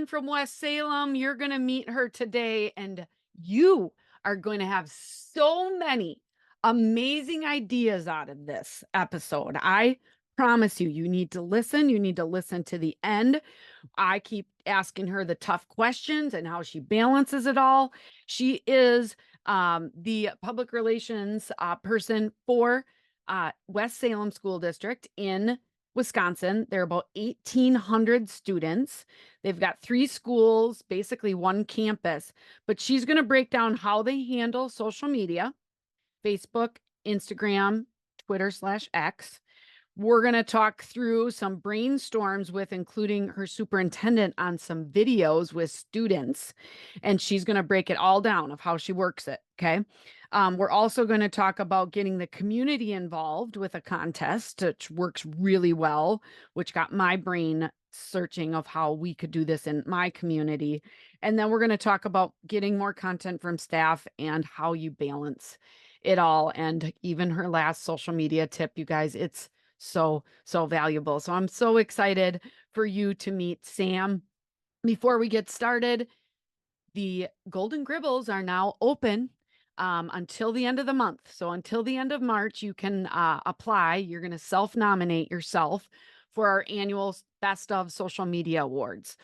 Pederson from West Salem. You're going to meet her today, and you are going to have so many amazing ideas out of this episode. I promise you, you need to listen. You need to listen to the end. I keep asking her the tough questions and how she balances it all. She is the public relations person for West Salem School District in Wisconsin. There are about 1,800 students. They've got 3 schools, basically one campus, but she's going to break down how they handle social media, Facebook, Instagram, Twitter/X. We're going to talk through some brainstorms with including her superintendent on some videos with students. And she's going to break it all down of how she works it. Okay. We're also going to talk about getting the community involved with a contest, which works really well, which got my brain searching of how we could do this in my community. And then we're going to talk about getting more content from staff and how you balance it all. And even her last social media tip, you guys, it's so valuable. So I'm so excited for you to meet Sam. Before we get started, the Golden Gribbles are now open until the end of the month. So until the end of March, you can apply. You're going to self-nominate yourself for our annual Best of Social Media Awards.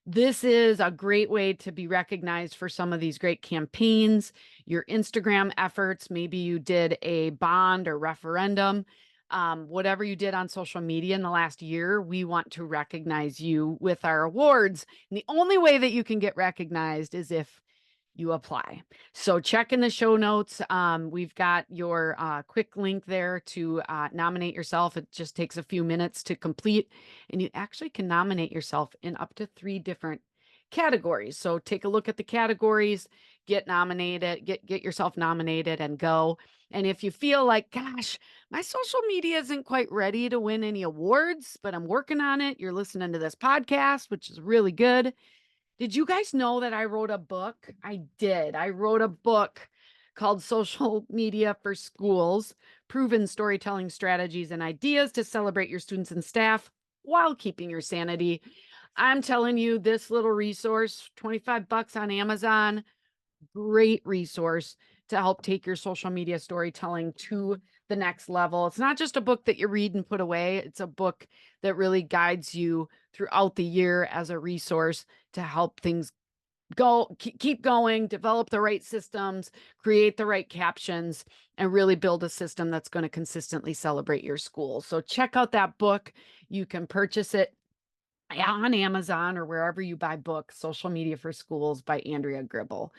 This is a great way to be recognized for some of these great campaigns, your Instagram efforts. Maybe you did a bond or referendum. Whatever you did on social media in the last year, we want to recognize you with our awards. And the only way that you can get recognized is if you apply. So check in the show notes. We've got your quick link there to nominate yourself. It just takes a few minutes to complete, and you actually can nominate yourself in up to 3 different categories. So take a look at the categories, get nominated, get yourself nominated and go. And if you feel like, gosh, my social media isn't quite ready to win any awards, but I'm working on it. You're listening to this podcast, which is really good. Did you guys know that I wrote a book? I did. I wrote a book called Social Media for Schools, Proven Storytelling Strategies and Ideas to Celebrate Your Students and Staff while keeping your sanity. I'm telling you, this little resource, $25 on Amazon, great resource to help take your social media storytelling to the next level. It's not just a book that you read and put away. It's a book that really guides you throughout the year as a resource to help things go, keep going, develop the right systems, create the right captions, and really build a system that's going to consistently celebrate your school. So check out that book. You can purchase it on Amazon or wherever you buy books, Social Media for Schools by Andrea Gribble.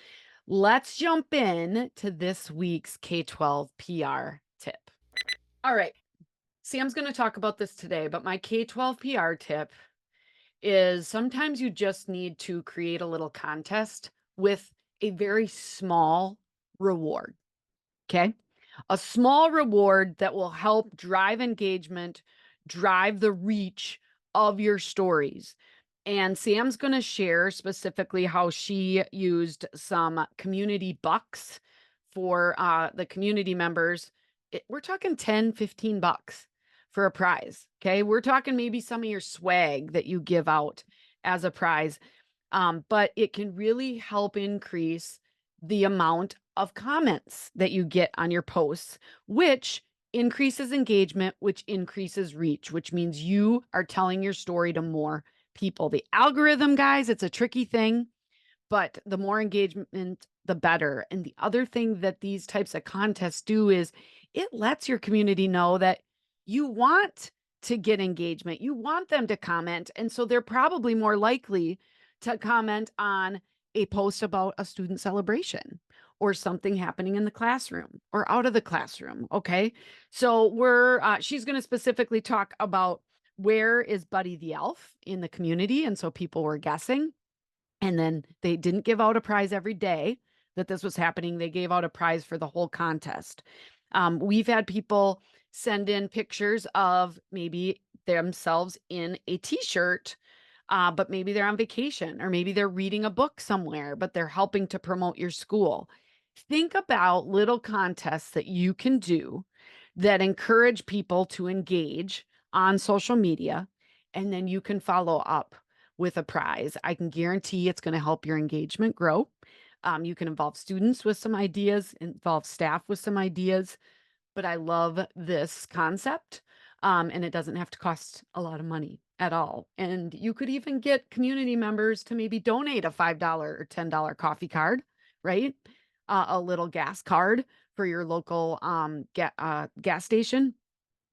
Let's jump in to this week's K-12 PR tip. All right. Sam's going to talk about this today, but my K-12 PR tip is sometimes you just need to create a little contest with a very small reward. Okay. A small reward that will help drive engagement, drive the reach of your stories. And Sam's going to share specifically how she used some community bucks for the community members. We're talking 10, 15 bucks for a prize. Okay. We're talking maybe some of your swag that you give out as a prize. But it can really help increase the amount of comments that you get on your posts, which increases engagement, which increases reach, which means you are telling your story to more people. The algorithm, guys, it's a tricky thing, but the more engagement, the better. And the other thing that these types of contests do is it lets your community know that you want to get engagement. You want them to comment. And so they're probably more likely to comment on a post about a student celebration or something happening in the classroom or out of the classroom. Okay. So she's going to specifically talk about where is Buddy the Elf in the community. And so people were guessing. And then they didn't give out a prize every day that this was happening. They gave out a prize for the whole contest. We've had people send in pictures of maybe themselves in a t-shirt, but maybe they're on vacation or maybe they're reading a book somewhere, but they're helping to promote your school. Think about little contests that you can do that encourage people to engage on social media, and then you can follow up with a prize. I can guarantee it's going to help your engagement grow. You can involve students with some ideas, involve staff with some ideas, but I love this concept. And it doesn't have to cost a lot of money at all. And you could even get community members to maybe donate a $5 or $10 coffee card, right? A little gas card for your local gas station.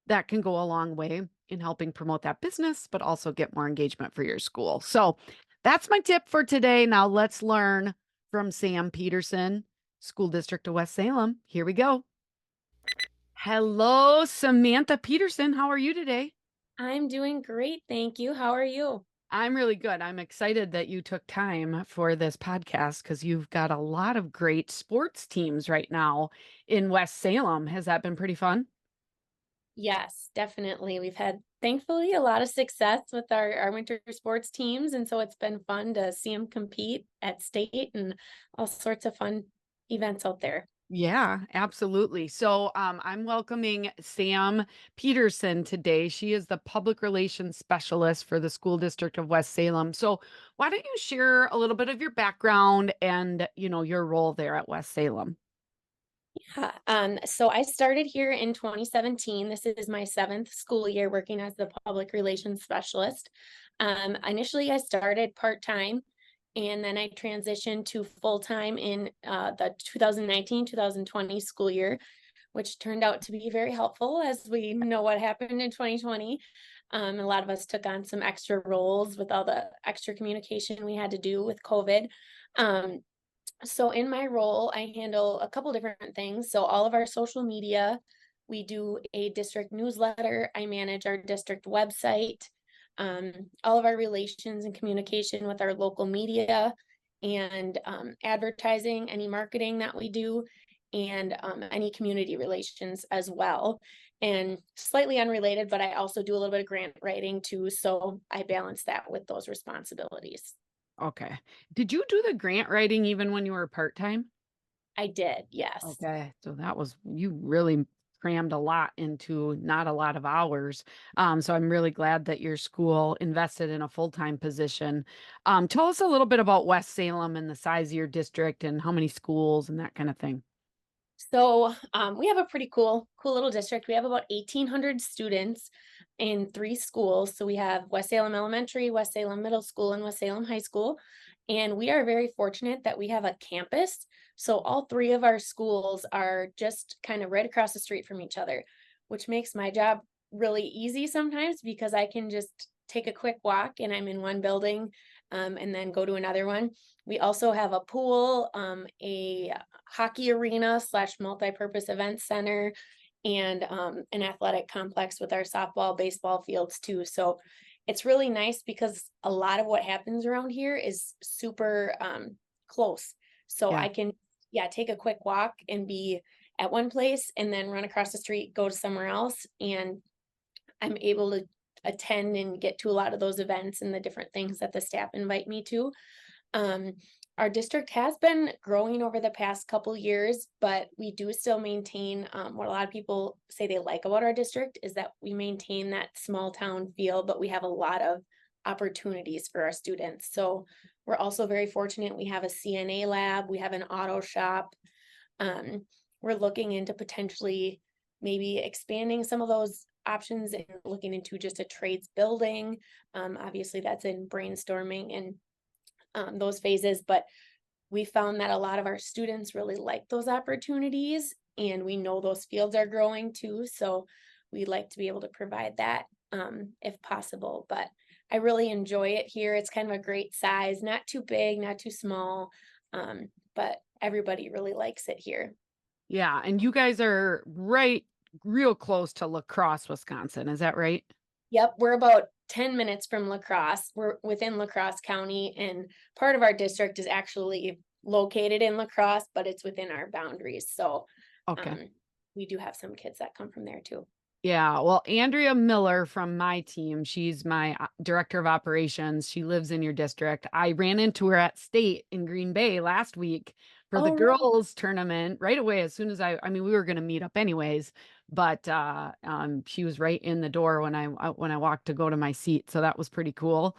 That can go a long way in helping promote that business, but also get more engagement for your school. So that's my tip for today. Now let's learn from Sam Pederson, School District of West Salem. Here we go. Hello, Samantha Pederson. How are you today? I'm doing great, thank you. How are you? I'm really good. I'm excited that you took time for this podcast because you've got a lot of great sports teams right now in West Salem. Has that been pretty fun? Yes, definitely. We've had, thankfully, a lot of success with our winter sports teams, and so it's been fun to see them compete at state and all sorts of fun events out there. Yeah, absolutely. So I'm welcoming Sam Peterson today. She is the public relations specialist for the school district of West Salem. So why don't you share a little bit of your background and your role there at West Salem? So I started here in 2017. This is my seventh school year working as the public relations specialist. Initially, I started part-time and then I transitioned to full-time in the 2019-2020 school year, which turned out to be very helpful as we know what happened in 2020. A lot of us took on some extra roles with all the extra communication we had to do with COVID. Um, so in my role, I handle a couple different things. So all of our social media, we do a district newsletter. I manage our district website, all of our relations and communication with our local media and advertising, any marketing that we do, and any community relations as well. And slightly unrelated, but I also do a little bit of grant writing too. So I balance that with those responsibilities. Okay. Did you do the grant writing even when you were part-time? I did, yes. Okay. So that was, you really crammed a lot into not a lot of hours. So I'm really glad that your school invested in a full-time position. Tell us a little bit about West Salem and the size of your district and how many schools and that kind of thing. So we have a pretty cool little district. We have about 1,800 students in three schools. So we have West Salem Elementary, West Salem Middle School, and West Salem High School. And we are very fortunate that we have a campus. So all three of our schools are just kind of right across the street from each other, which makes my job really easy sometimes because I can just take a quick walk and I'm in one building and then go to another one. We also have a pool, a hockey arena slash multi-purpose event center, and an athletic complex with our softball, baseball fields too. So it's really nice because a lot of what happens around here is super close. So Yeah. I can, yeah, take a quick walk and be at one place and then run across the street, go to somewhere else, and I'm able to attend and get to a lot of those events and the different things that the staff invite me to. Um, our district has been growing over the past couple years, but we do still maintain what a lot of people say they like about our district is that we maintain that small town feel, but we have a lot of opportunities for our students. So we're also very fortunate. We have a CNA lab, we have an auto shop. Um, we're looking into potentially maybe expanding some of those options and looking into just a trades building. Obviously, that's in brainstorming and those phases, but we found that a lot of our students really like those opportunities and we know those fields are growing too. So we'd like to be able to provide that if possible. But I really enjoy it here. It's kind of a great size, not too big, not too small, but everybody really likes it here. Yeah. And you guys are right, real close to La Crosse, Wisconsin. Is that right? Yep, we're about 10 minutes from La Crosse. We're within La Crosse County, and part of our district is actually located in La Crosse, but it's within our boundaries. So Okay. um, we do have some kids that come from there too. Yeah, well, Andrea Miller from my team, she's my director of operations. She lives in your district. I ran into her at state in Green Bay last week for the Oh, really? girls tournament right away as soon as I mean we were going to meet up anyways, but she was right in the door when I walked to go to my seat, so that was pretty cool.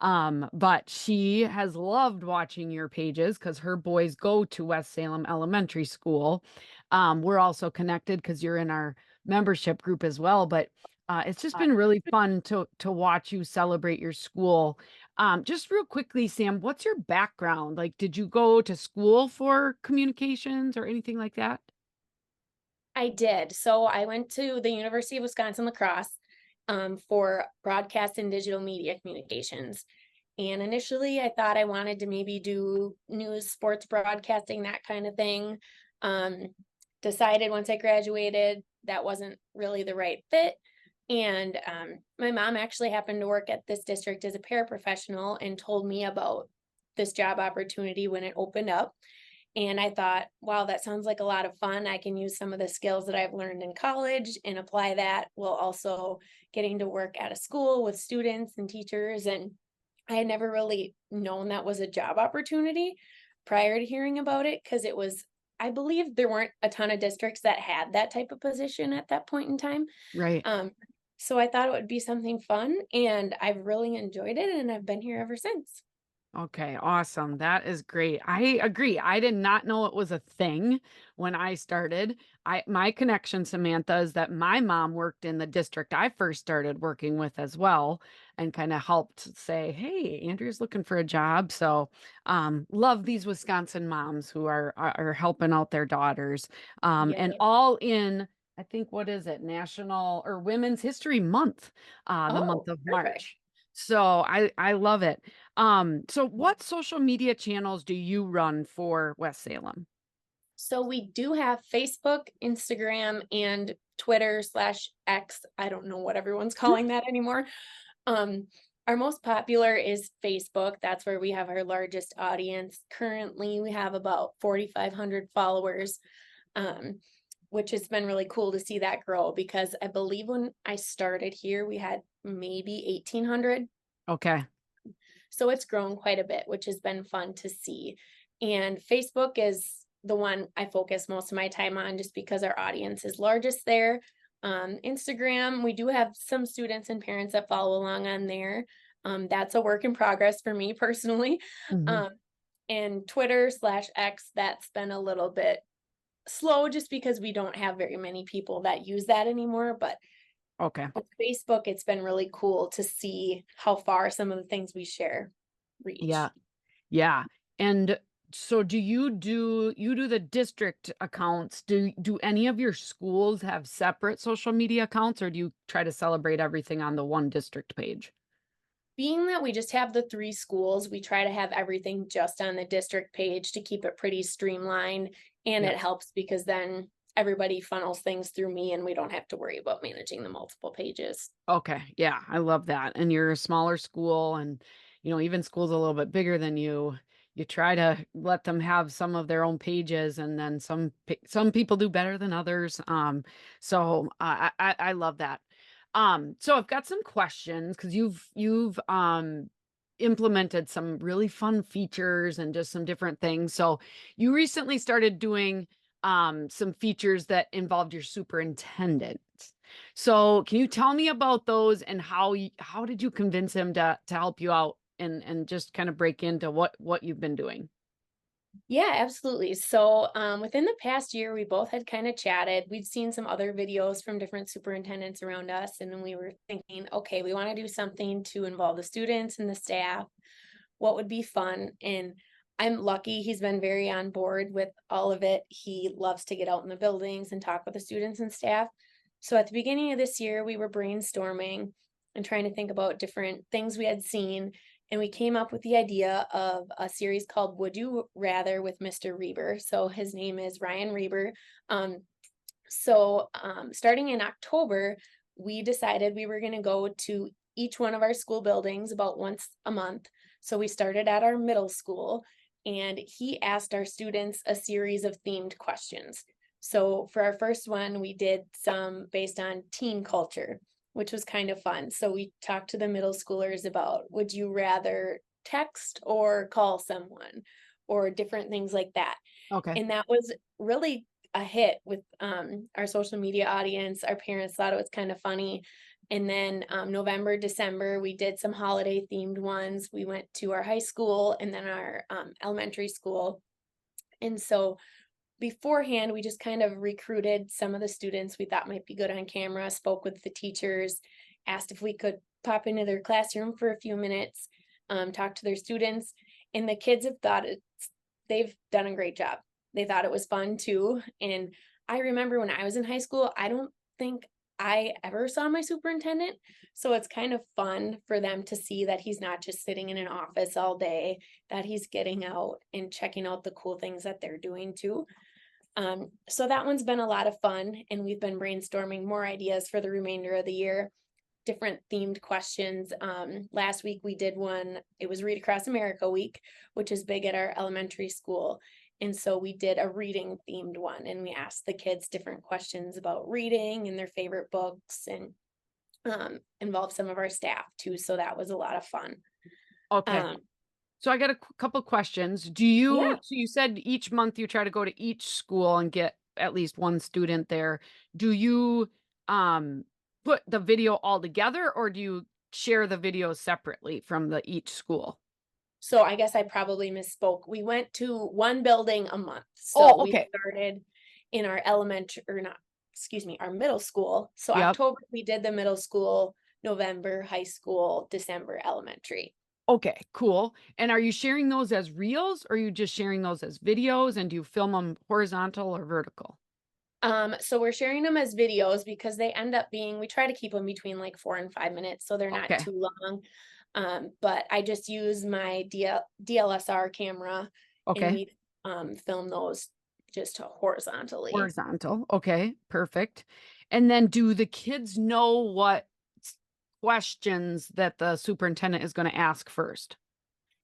But she has loved watching your pages because her boys go to West Salem Elementary School. We're also connected because you're in our membership group as well. But it's just been really fun to watch you celebrate your school. Just real quickly, Sam, what's your background? Like, did you go to school for communications or anything like that? I did. So I went to the University of Wisconsin La Crosse for broadcast and digital media communications. And initially, I thought I wanted to maybe do news, sports broadcasting, that kind of thing. Um, Decided once I graduated that wasn't really the right fit. And my mom actually happened to work at this district as a paraprofessional and told me about this job opportunity when it opened up. And I thought, wow, that sounds like a lot of fun. I can use some of the skills that I've learned in college and apply that while also getting to work at a school with students and teachers. And I had never really known that was a job opportunity prior to hearing about it because it was, I believe there weren't a ton of districts that had that type of position at that point in time. Right. Um, so I thought it would be something fun and I've really enjoyed it and I've been here ever since. Okay, awesome. That is great. I agree. I did not know it was a thing when I started. My connection, Samantha, is that my mom worked in the district I first started working with as well and kind of helped say, "Hey, Andrea's looking for a job." So, love these Wisconsin moms who are helping out their daughters. And Yeah. all in, I think, what is it? National or Women's History Month, the month Oh, of perfect. March. So I love it. So what social media channels do you run for West Salem? So we do have Facebook, Instagram, and Twitter slash X. I don't know what everyone's calling that anymore. Um, our most popular is Facebook. That's where we have our largest audience. Currently, we have about 4,500 followers, um, which has been really cool to see that grow because I believe when I started here, we had maybe 1,800. Okay. So it's grown quite a bit, which has been fun to see. And Facebook is the one I focus most of my time on just because our audience is largest there. Instagram, we do have some students and parents that follow along on there. That's a work in progress for me personally. Mhm. Um, and Twitter slash X, that's been a little bit slow just because we don't have very many people that use that anymore. But Okay. on Facebook, it's been really cool to see how far some of the things we share Yeah. reach. Yeah. And so do you do the district accounts? Do any of your schools have separate social media accounts or do you try to celebrate everything on the one district page? Being that we just have the 3 schools, we try to have everything just on the district page to keep it pretty streamlined, and Yeah. it helps because then everybody funnels things through me and we don't have to worry about managing the multiple pages. Okay. Yeah, I love that. And you're a smaller school and even schools a little bit bigger than you try to let them have some of their own pages and then some people do better than others. So I love that. So I've got some questions because you've implemented some really fun features and just some different things. So you recently started doing some features that involved your superintendent. So, can you tell me about those and how did you convince him to help you out and just kind of break into what you've been doing? Yeah, absolutely. So, within the past year, we both had kind of chatted. We'd seen some other videos from different superintendents around us, and then we were thinking, okay, we want to do something to involve the students and the staff. What would be fun? And I'm lucky he's been very on board with all of it. He loves to get out in the buildings and talk with the students and staff. So at the beginning of this year, we were brainstorming and trying to think about different things we had seen. And we came up with the idea of a series called Would You Rather with Mr. Reber. So his name is Ryan Reber. Starting in October, we decided we were going to go to each one of our school buildings about once a month. So we started at our middle school and he asked our students a series of themed questions. So for our first one, we did some based on teen culture, which was kind of fun. So we talked to the middle schoolers about would you rather text or call someone or different things like that. Okay. And that was really a hit with our social media audience. Our parents thought it was kind of funny And then November, December, we did some holiday themed ones. We went to our high school and then our elementary school. And so beforehand, we just kind of recruited some of the students we thought might be good on camera, spoke with the teachers, asked if we could pop into their classroom for a few minutes, talk to their students. And the kids have thought they've done a great job. They thought it was fun too. And I remember when I was in high school, I don't think I ever saw my superintendent. So it's kind of fun for them to see that he's not just sitting in an office all day, that he's getting out and checking out the cool things that they're doing too. So that one's been a lot of fun, and we've been brainstorming more ideas for the remainder of the year, different themed questions. Last week we did one, it was Read Across America Week, which is big at our elementary school. And so we did a reading themed one, and we asked the kids different questions about reading and their favorite books, and involved some of our staff too. So that was a lot of fun. Okay. Um, So I got a couple questions. yeah. So you said each month you try to go to each school and get at least one student there. Do you um put the video all together, or do you share the videos separately from the each school? So I guess I probably misspoke. We went to one building a month. So Oh, we okay. started in our elementary, or not, excuse me, our middle school. So Yep. October, we did the middle school, November, high school, December, elementary. Okay, cool. And are you sharing those as reels, or are you just sharing those as videos, and do you film them horizontal or vertical? So we're sharing them as videos because they end up being, we try to keep them between like 4 and 5 minutes, so they're not Okay. too long. But I just use my DLSR camera, and Okay. we film those just horizontally. Horizontal. Okay, perfect. And then do the kids know what questions that the superintendent is going to ask first?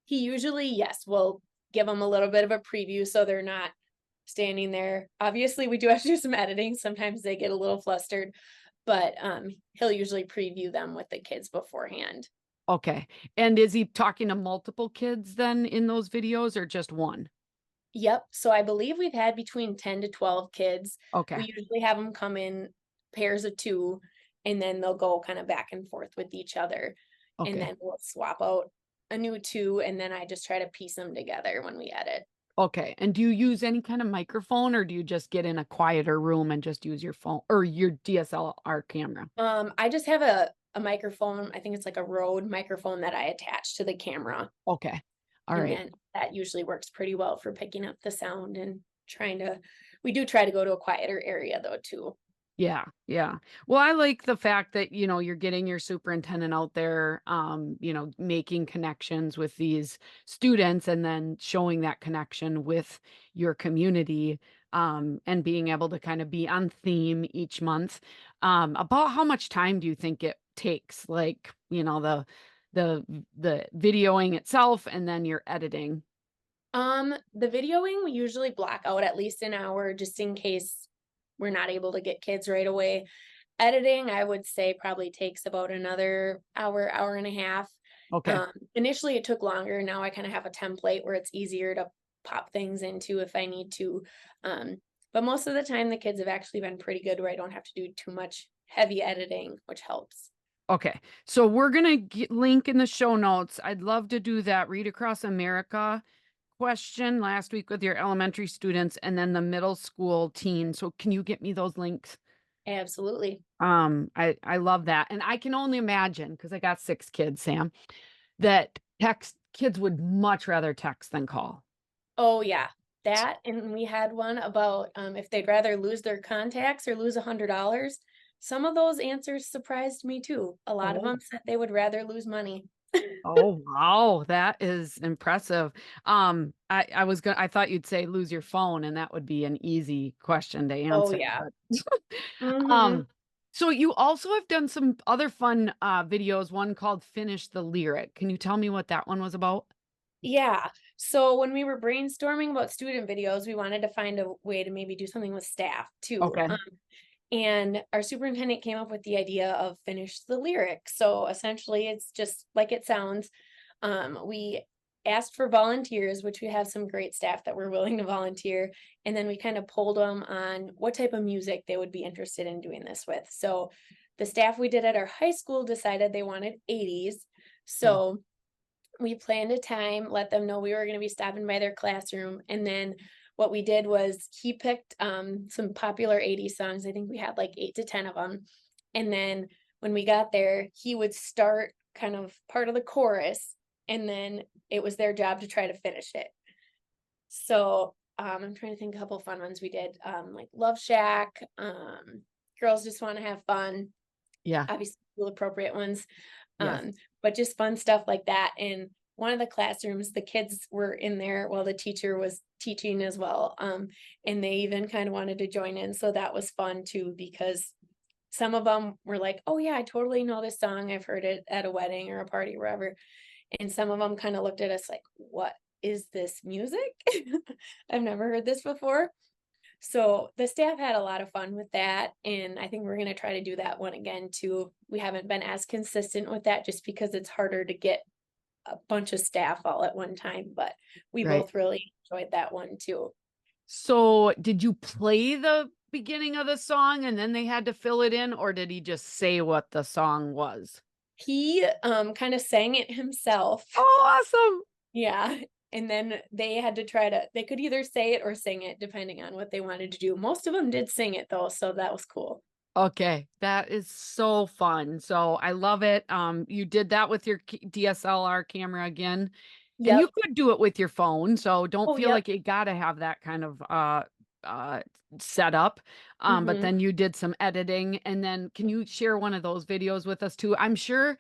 He usually, yes, will give them a little bit of a preview so they're not standing there. Obviously, we do have to do some editing. Sometimes they get a little flustered, but he'll usually preview them with the kids beforehand. Okay. And is he talking to multiple kids then in those videos, or just one? Yep. So I believe we've had between 10 to 12 kids. Okay. We usually have them come in pairs of two, and then they'll go kind of back and forth with each other. And Okay. then we'll swap out a new two, and then I just try to piece them together when we edit. Okay. And do you use any kind of microphone, or do you just get in a quieter room and just use your phone or your DSLR camera? I just have a microphone. I think it's like a Rode microphone that I attach to the camera, Okay. All and right. then that usually works pretty well for picking up the sound and trying to. We do try to go to a quieter area though too. Yeah, yeah. Well, I like the fact that, you're getting your superintendent out there, making connections with these students and then showing that connection with your community, and being able to kind of be on theme each month. About how much time do you think it takes? Like, the videoing itself and then your editing. The videoing we usually block out at least an hour just in case we're not able to get kids right away. Editing, I would say probably takes about another hour, hour and a half. Okay. Initially it took longer. Now I kind of have a template where it's easier to pop things into if I need to. Um, but most of the time the kids have actually been pretty good where I don't have to do too much heavy editing, which helps. Okay. So we're going to link in the show notes. I'd love to do that Read Across America question last week with your elementary students and then the middle school teen. So can you get me those links? Absolutely. I love that. And I can only imagine, because I got 6 kids, Sam, that text kids would much rather text than call. Oh yeah. That, and we had one about if they'd rather lose their contacts or lose $100. Some of those answers surprised me too. A lot of Oh. them said they would rather lose money. Oh, wow, that is impressive. I thought you'd say lose your phone, and that would be an easy question to Oh answer, yeah. but Mm-hmm. um, so you also have done some other fun videos, one called Finish the Lyric. Can you tell me what that one was about? Yeah. So when we were brainstorming about student videos, we wanted to find a way to maybe do something with staff too. Okay. And our superintendent came up with the idea of finish the lyric. So essentially, it's just like it sounds. We asked for volunteers, which we have some great staff that were willing to volunteer. And then we kind of polled them on what type of music they would be interested in doing this with. So the staff we did at our high school decided they wanted 80s. Okay. So we planned a time, let them know we were going to be stopping by their classroom. And then what we did was he picked some popular 80s songs. I think we had like 8 to 10 of them. And then when we got there, he would start kind of part of the chorus, and then it was their job to try to finish it. So I'm trying to think a couple fun ones we did, like Love Shack, Girls Just Want to Have Fun, Yeah. obviously school appropriate ones, Yes. but just fun stuff like that. And one of the classrooms, the kids were in there while the teacher was teaching as well. And they even kind of wanted to join in. So that was fun too, because some of them were like, oh yeah, I totally know this song. I've heard it at a wedding or a party, wherever. And some of them kind of looked at us like, what is this music? I've never heard this before. So the staff had a lot of fun with that. And I think we're going to try to do that one again too. We haven't been as consistent with that just because it's harder to get a bunch of staff all at one time, but we Right. both really enjoyed that one too. So did you play the beginning of the song and then they had to fill it in, or did he just say what the song was? He kind of sang it himself. Oh, awesome. Yeah. And then they had to they could either say it or sing it depending on what they wanted to do. Most of them did sing it though, so that was cool. Okay, that is so fun. So I love it. You did that with your DSLR camera again, and you Yep. could do it with your phone. So don't Oh, feel yep. like you got to have that kind of uh setup. But Hmm. then you did some editing, and then can you share one of those videos with us too? I'm sure.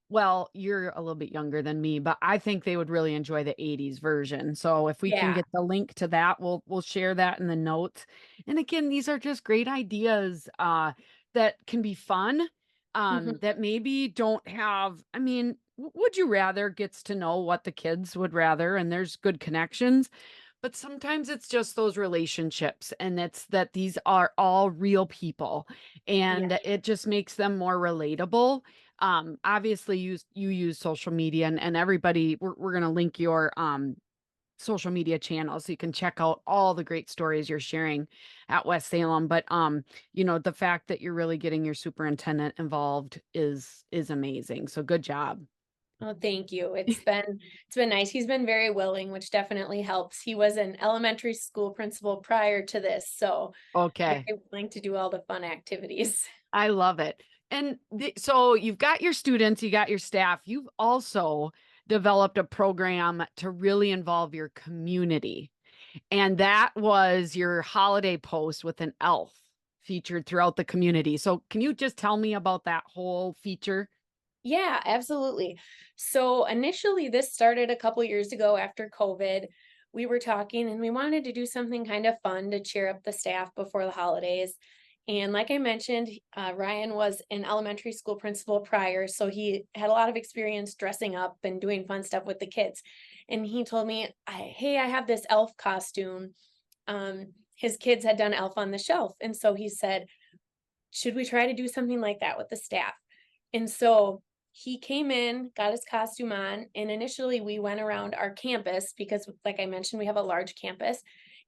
Well, you're a little bit younger than me, but I think they would really enjoy the 80s version. So if we can Yeah. get the link to that, we'll share that in the notes. And again, these are just great ideas that can be fun. Hmm. That maybe don't have, I mean, would you rather gets to know what the kids would rather, and there's good connections. But sometimes it's just those relationships, and it's that these are all real people, Yeah. and it just makes them more relatable. Obviously you use social media, and everybody, we're going to link your social media channels so you can check out all the great stories you're sharing at West Salem. But the fact that you're really getting your superintendent involved is amazing. So good job. Oh, thank you. It's been nice. He's been very willing, which definitely helps. He was an elementary school principal prior to this, so Okay. very willing to do all the fun activities. I love it. And so you've got your students, you got your staff. You've also developed a program to really involve your community. And that was your holiday post with an elf featured throughout the community. So can you just tell me about that whole feature? Yeah, absolutely. So initially, this started a couple years ago after COVID. We were talking and we wanted to do something kind of fun to cheer up the staff before the holidays. And like I mentioned, Ryan was an elementary school principal prior, so he had a lot of experience dressing up and doing fun stuff with the kids. And he told me, "Hey, I have this elf costume." His kids had done Elf on the Shelf, and so he said, "Should we try to do something like that with the staff?" And so he came in, got his costume on, and initially we went around our campus because, like I mentioned, we have a large campus,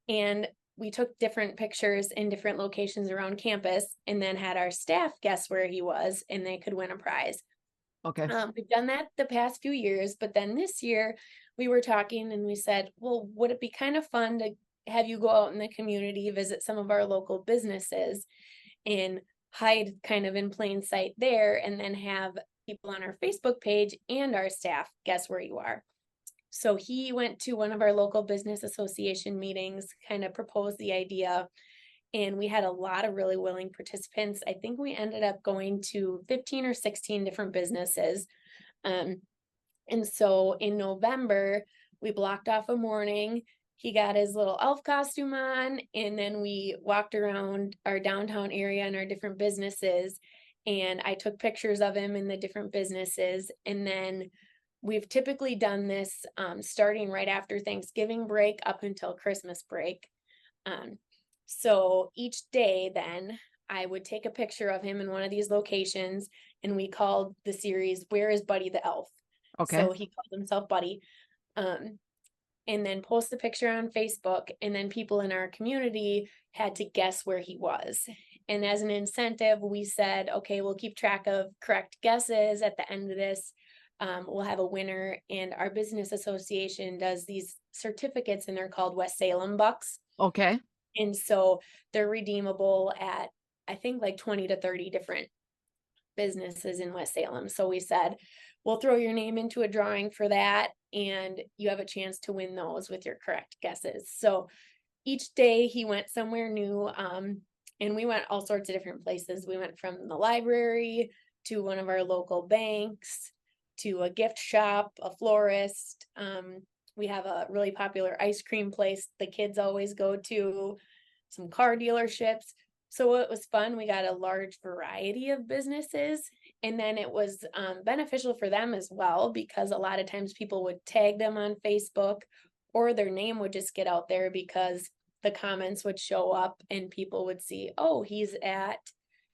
and we took different pictures in different locations around campus and then had our staff guess where he was and they could win a prize. Okay. We've done that the past few years, but then this year we were talking and we said, well, would it be kind of fun to have you go out in the community, visit some of our local businesses and hide kind of in plain sight there, and then have people on our Facebook page and our staff guess where you are. So he went to one of our local business association meetings, kind of proposed the idea, and we had a lot of really willing participants. I think we ended up going to 15 or 16 different businesses. Um, and so in November, we blocked off a morning. He got his little elf costume on, and then we walked around our downtown area and our different businesses. And I took pictures of him in the different businesses. And then we've typically done this starting right after Thanksgiving break up until Christmas break. Um, so each day, then I would take a picture of him in one of these locations, and we called the series "Where is Buddy the Elf?" Okay. So he called himself Buddy. Um, and then post the picture on Facebook, and then people in our community had to guess where he was. And as an incentive, we said, okay, we'll keep track of correct guesses at the end of this. We'll have a winner, and our business association does these certificates, and they're called West Salem Bucks. Okay. And so they're redeemable at, I think, like 20 to 30 different businesses in West Salem. So we said, we'll throw your name into a drawing for that, and you have a chance to win those with your correct guesses. So each day he went somewhere new, and we went all sorts of different places. We went from the library to one of our local banks to a gift shop, a florist. We have a really popular ice cream place the kids always go to, some car dealerships. So it was fun. We got a large variety of businesses, and then it was beneficial for them as well, because a lot of times people would tag them on Facebook, or their name would just get out there because the comments would show up and people would see, oh, he's at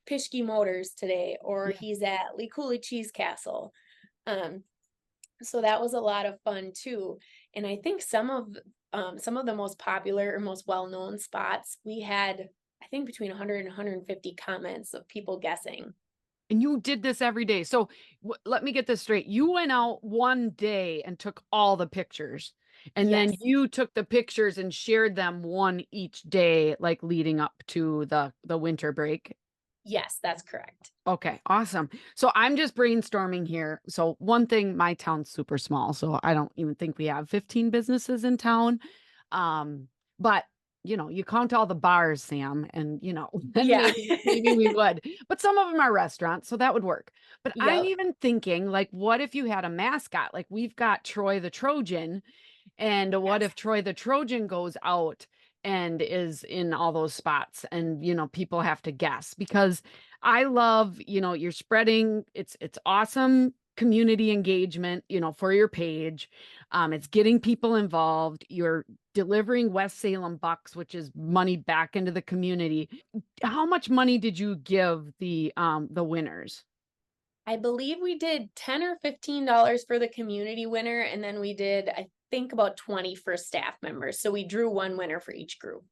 Pishke Motors today, or Yeah. he's at Lee Cooley Cheese Castle. Um, so that was a lot of fun too. And I think some of the most popular or most well-known spots, we had, I think, between 100 and 150 comments of people guessing. And you did this every day. So let me get this straight. You went out one day and took all the pictures. And then Yes. you took the pictures and shared them one each day, like leading up to the winter break. Yes, that's correct. Okay, awesome. So I'm just brainstorming here. So one thing, my town's super small, so I don't even think we have 15 businesses in town. But you count all the bars, Sam, and then Yeah. maybe we would. But some of them are restaurants, so that would work. But I'm Yep. even thinking, like, what if you had a mascot? Like we've got Troy the Trojan, and what Yes. if Troy the Trojan goes out and is in all those spots, and people have to guess? Because I love, you're spreading, it's awesome community engagement, for your page. It's getting people involved. You're delivering West Salem bucks, which is money back into the community. How much money did you give the winners? I believe we did 10 or $15 for the community winner, and then we did, I think, about 20 for staff members. So we drew one winner for each group.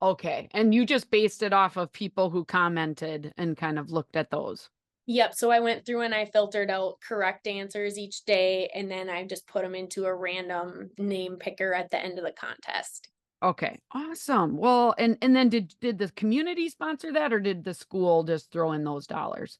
Okay. And you just based it off of people who commented and kind of looked at those. Yep. So I went through and I filtered out correct answers each day, and then I just put them into a random name picker at the end of the contest. Okay, awesome. Well, and then did the community sponsor that, or did the school just throw in those dollars?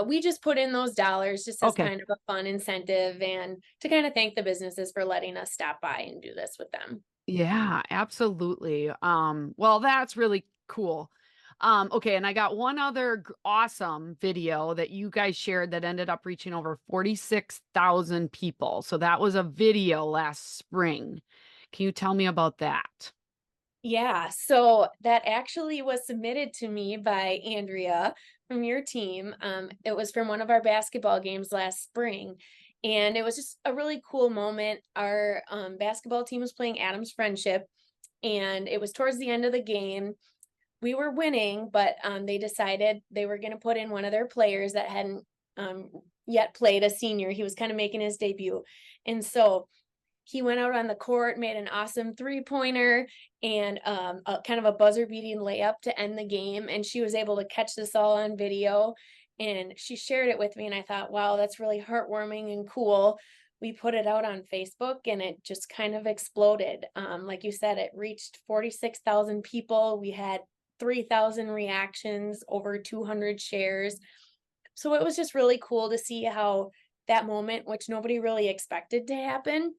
We just put in those dollars just as Okay. kind of a fun incentive and to kind of thank the businesses for letting us stop by and do this with them. Yeah, absolutely. Well, that's really cool. Okay, and I got one other awesome video that you guys shared that ended up reaching over 46,000 people. So that was a video last spring. Can you tell me about that? Yeah, so that actually was submitted to me by Andrea from your team. It was from one of our basketball games last spring, and it was just a really cool moment. Our basketball team was playing Adams Friendship, and it was towards the end of the game. We were winning, but they decided they were going to put in one of their players that hadn't um, yet played, a senior. He was kind of making his debut, and so he went out on the court, made an awesome 3-pointer and a kind of a buzzer beating layup to end the game. And she was able to catch this all on video, and she shared it with me. And I thought, wow, that's really heartwarming and cool. We put it out on Facebook and it just kind of exploded. Like you said, it reached 46,000 people. We had 3,000 reactions, over 200 shares. So it was just really cool to see how that moment, which nobody really expected to happen,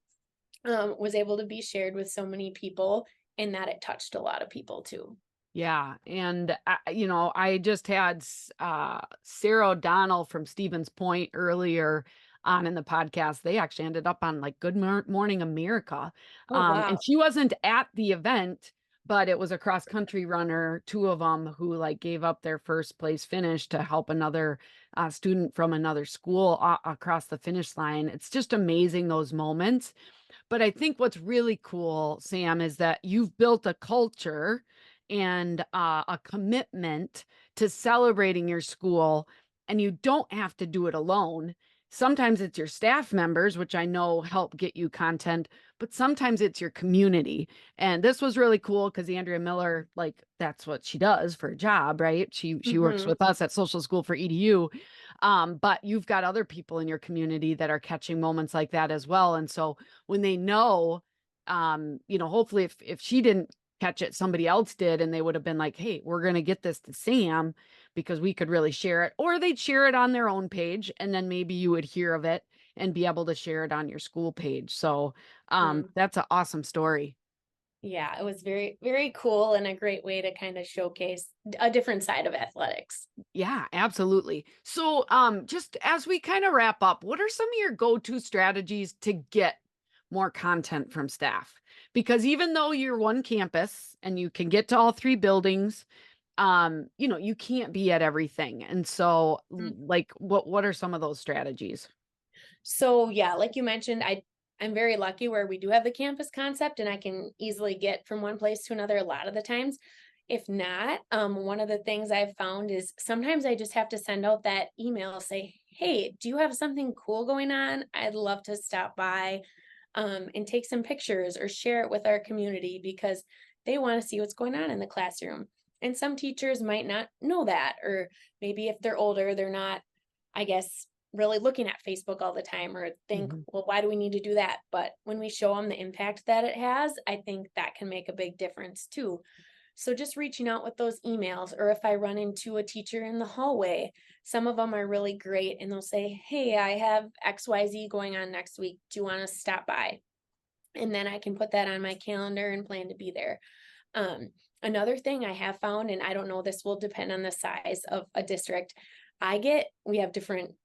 was able to be shared with so many people, and that it touched a lot of people too. Yeah, and I just had Sarah O'Donnell from Stevens Point earlier on in the podcast. They actually ended up on like Morning America, Oh, and wow. she wasn't at the event, but it was a cross country runner, two of them who like gave up their first place finish to help another student from another school across the finish line. It's just amazing, those moments. But I think what's really cool, Sam, is that you've built a culture and a commitment to celebrating your school, and you don't have to do it alone. sometimes it's your staff members, which I know help get you content, but sometimes it's your community. And this was really cool because Andrea Miller, like that's what she does for a job, right? She works Mhm. with us at Social School for EDU. But you've got other people in your community that are catching moments like that as well. And so when they know, hopefully if she didn't catch it, somebody else did, and they would have been like, hey, we're going to get this to Sam because we could really share it, or they'd share it on their own page, and then maybe you would hear of it and be able to share it on your school page. So Mm. that's an awesome story. Yeah, it was very, very cool and a great way to kind of showcase a different side of athletics. Yeah, absolutely. So just as we kind of wrap up, what are some of your go-to strategies to get more content from staff? Because even though you're one campus and you can get to all three buildings, you can't be at everything. And so like what are some of those strategies? So yeah, like you mentioned, I'm very lucky where we do have the campus concept and I can easily get from one place to another a lot of the times. If not, one of the things I've found is sometimes I just have to send out that email, say, hey, do you have something cool going on? I'd love to stop by and take some pictures or share it with our community because they want to see what's going on in the classroom. And some teachers might not know that, or maybe if they're older, they're not, I guess, really looking at Facebook all the time or think, Mhm. well, why do we need to do that? But when we show them the impact that it has, I think that can make a big difference too. So just reaching out with those emails, or if I run into a teacher in the hallway, some of them are really great and they'll say, hey, I have XYZ going on next week. Do you want to stop by? And then I can put that on my calendar and plan to be there. Um, Another thing I have found, and I don't know, this will depend on the size of a district. We have different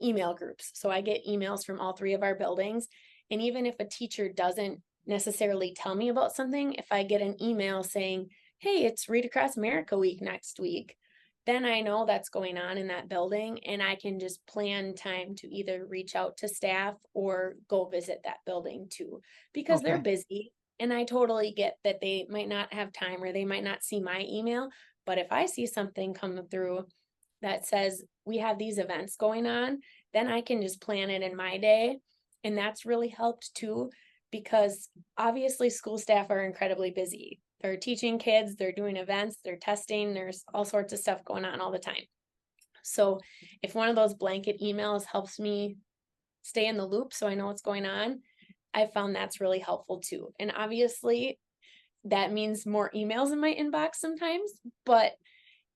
email groups. So I get emails from all three of our buildings. And even if a teacher doesn't necessarily tell me about something, if I get an email saying, hey, it's Read Across America week next week, then I know that's going on in that building and I can just plan time to either reach out to staff or go visit that building too, because they're Okay. busy. And I totally get that they might not have time or they might not see my email. But if I see something come through that says we have these events going on, then I can just plan it in my day. And that's really helped too, because obviously school staff are incredibly busy. They're teaching kids, they're doing events, they're testing, there's all sorts of stuff going on all the time. So if one of those blanket emails helps me stay in the loop so I know what's going on, I found that's really helpful too. And obviously, that means more emails in my inbox sometimes, but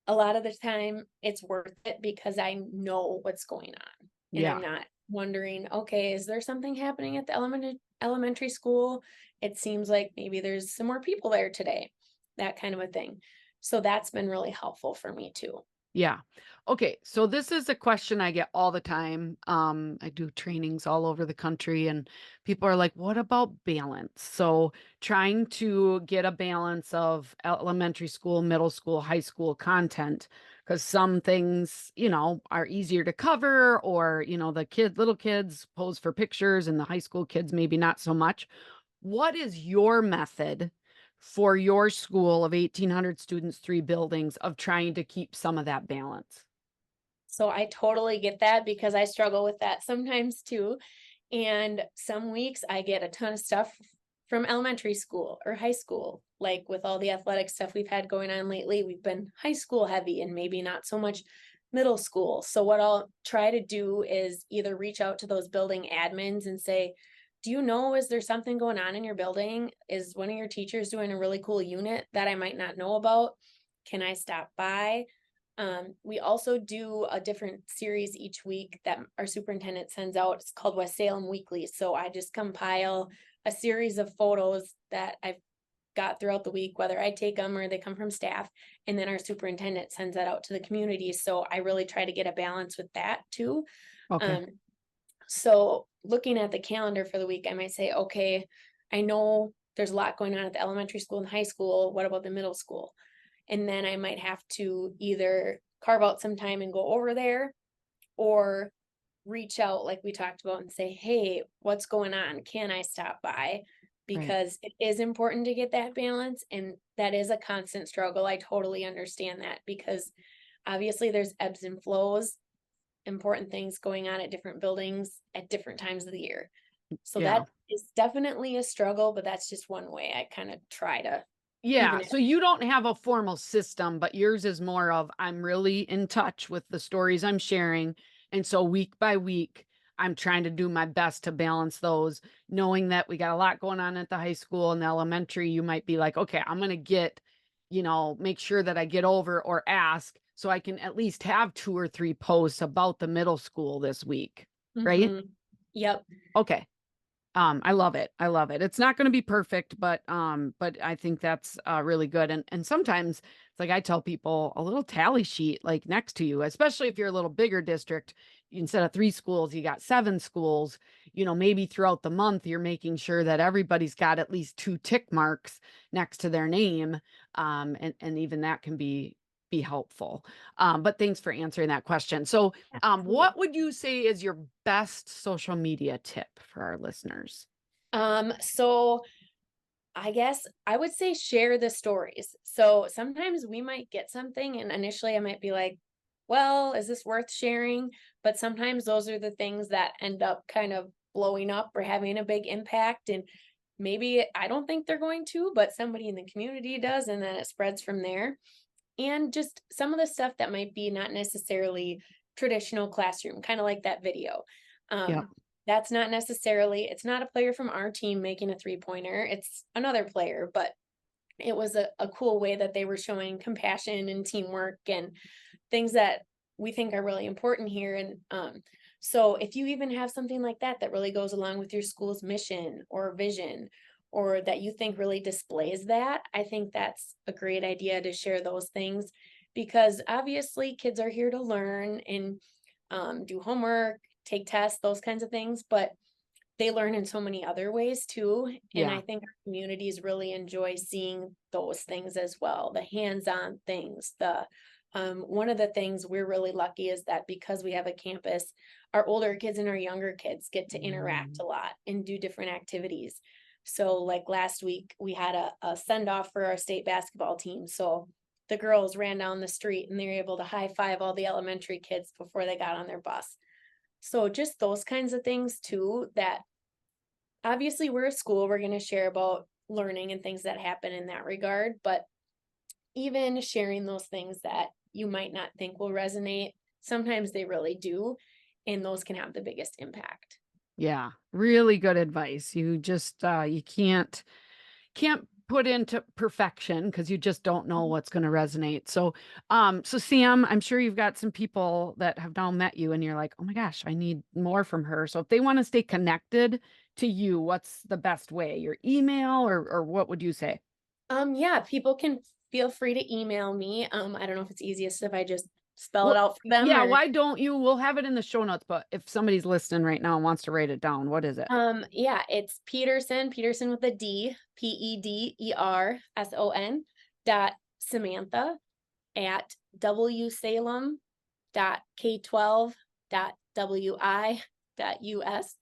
a lot of the time it's worth it because I know what's going on and I'm Yeah. not wondering, okay, is there something happening at the elementary school? It seems like maybe there's some more people there today, that kind of a thing. So that's been really helpful for me too. Yeah. Okay. So this is a question I get all the time. I do trainings all over the country, and people are like, what about balance? So trying to get a balance of elementary school, middle school, high school content, because some things, are easier to cover, or, little kids pose for pictures, and the high school kids maybe not so much. What is your method for your school of 1,800 students, three buildings, of trying to keep some of that balance? So I totally get that because I struggle with that sometimes too. And some weeks I get a ton of stuff from elementary school or high school. Like with all the athletic stuff we've had going on lately, we've been high school heavy and maybe not so much middle school. So what I'll try to do is either reach out to those building admins and say, do you know, is there something going on in your building? Is one of your teachers doing a really cool unit that I might not know about? Can I stop by? We also do a different series each week that our superintendent sends out. It's called West Salem Weekly. So I just compile a series of photos that I've got throughout the week, whether I take them or they come from staff, and then our superintendent sends that out to the community. So I really try to get a balance with that too. Okay. Um, so looking at the calendar for the week, I might say, okay, I know there's a lot going on at the elementary school and high school. What about the middle school? And then I might have to either carve out some time and go over there or reach out like we talked about and say, hey, what's going on? Can I stop by? Right. Because it is important to get that balance. And that is a constant struggle. I totally understand that because obviously there's ebbs and flows. important things going on at different buildings at different times of the year. So Yeah. that is definitely a struggle, but that's just one way I kind of try to even Yeah. it. So you don't have a formal system, but yours is more of I'm really in touch with the stories I'm sharing. And so week by week, I'm trying to do my best to balance those, knowing that we got a lot going on at the high school and the elementary. You might be like, okay, I'm going to get, make sure that I get over or ask so I can at least have 2 or 3 posts about the middle school this week. Right. Mhm. Yep. Okay. I love it. I love it. It's not going to be perfect, but I think that's really good. And sometimes it's like I tell people a little tally sheet like next to you, especially if you're a little bigger district, instead of 3 schools, you got 7 schools, maybe throughout the month, you're making sure that everybody's got at least 2 tick marks next to their name. And even that can be helpful. But thanks for answering that question. So Absolutely. what would you say is your best social media tip for our listeners? So I guess I would say share the stories. So sometimes we might get something, and initially I might be like, well, is this worth sharing? But sometimes those are the things that end up kind of blowing up or having a big impact. And maybe I don't think they're going to, but somebody in the community does, and then it spreads from there. And just some of the stuff that might be not necessarily traditional classroom, kind of like that video. Yep. That's not necessarily, it's not a player from our team making a 3-pointer, it's another player, but it was a cool way that they were showing compassion and teamwork and things that we think are really important here. And so if you even have something like that that really goes along with your school's mission or vision, or that you think really displays that, I think that's a great idea to share those things, because obviously kids are here to learn and do homework, take tests, those kinds of things, but they learn in so many other ways too. And I Yeah. think our communities really enjoy seeing those things as well, the hands-on things. The one of the things we're really lucky is that because we have a campus, our older kids and our younger kids get to interact Mm. a lot and do different activities. So like last week we had a send-off for our state basketball team. So the girls ran down the street and they were able to high five all the elementary kids before they got on their bus. So just those kinds of things too, that obviously we're a school, we're going to share about learning and things that happen in that regard, but even sharing those things that you might not think will resonate, sometimes they really do, and those can have the biggest impact. Yeah. Really good advice. You just you can't put into perfection because you just don't know Mhm. what's going to resonate. So Sam, I'm sure you've got some people that have now met you and you're like, "Oh my gosh, I need more from her." So if they want to stay connected to you, what's the best way? Your email or what would you say? Yeah, people can feel free to email me. I don't know if it's easiest if I just spell it Well, out for them yeah, or why don't you? We'll have it in the show notes, but if somebody's listening right now and wants to write it down, what is it? yeah, it's Peterson with a D, Pederson dot Samantha at wsalem.k12.wi.us.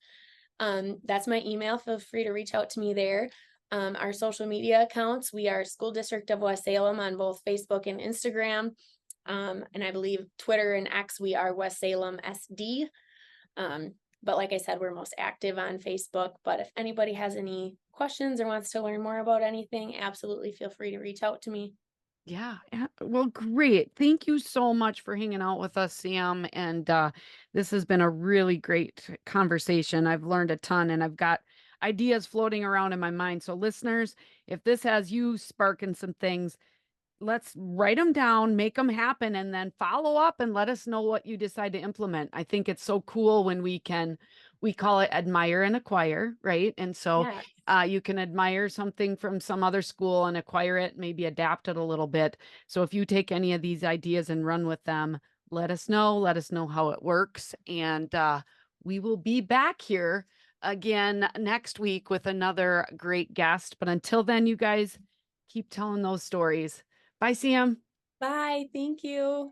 That's my email. Feel free to reach out to me there. Our social media accounts, we are School District of West Salem on both Facebook and Instagram. And I believe Twitter and X, we are West Salem SD. But like I said, we're most active on Facebook. But if anybody has any questions or wants to learn more about anything, absolutely feel free to reach out to me. Yeah. Well, great. Thank you so much for hanging out with us, Sam. And this has been a really great conversation. I've learned a ton and I've got ideas floating around in my mind. So, listeners, if this has you sparking some things, let's write them down, make them happen, and then follow up and let us know what you decide to implement. I think it's so cool when we call it admire and acquire, right? And so Yeah. you can admire something from some other school and acquire it, maybe adapt it a little bit. So if you take any of these ideas and run with them, let us know. Let us know how it works. And we will be back here again next week with another great guest. But until then, you guys keep telling those stories. Bye, Sam. Bye. Thank you.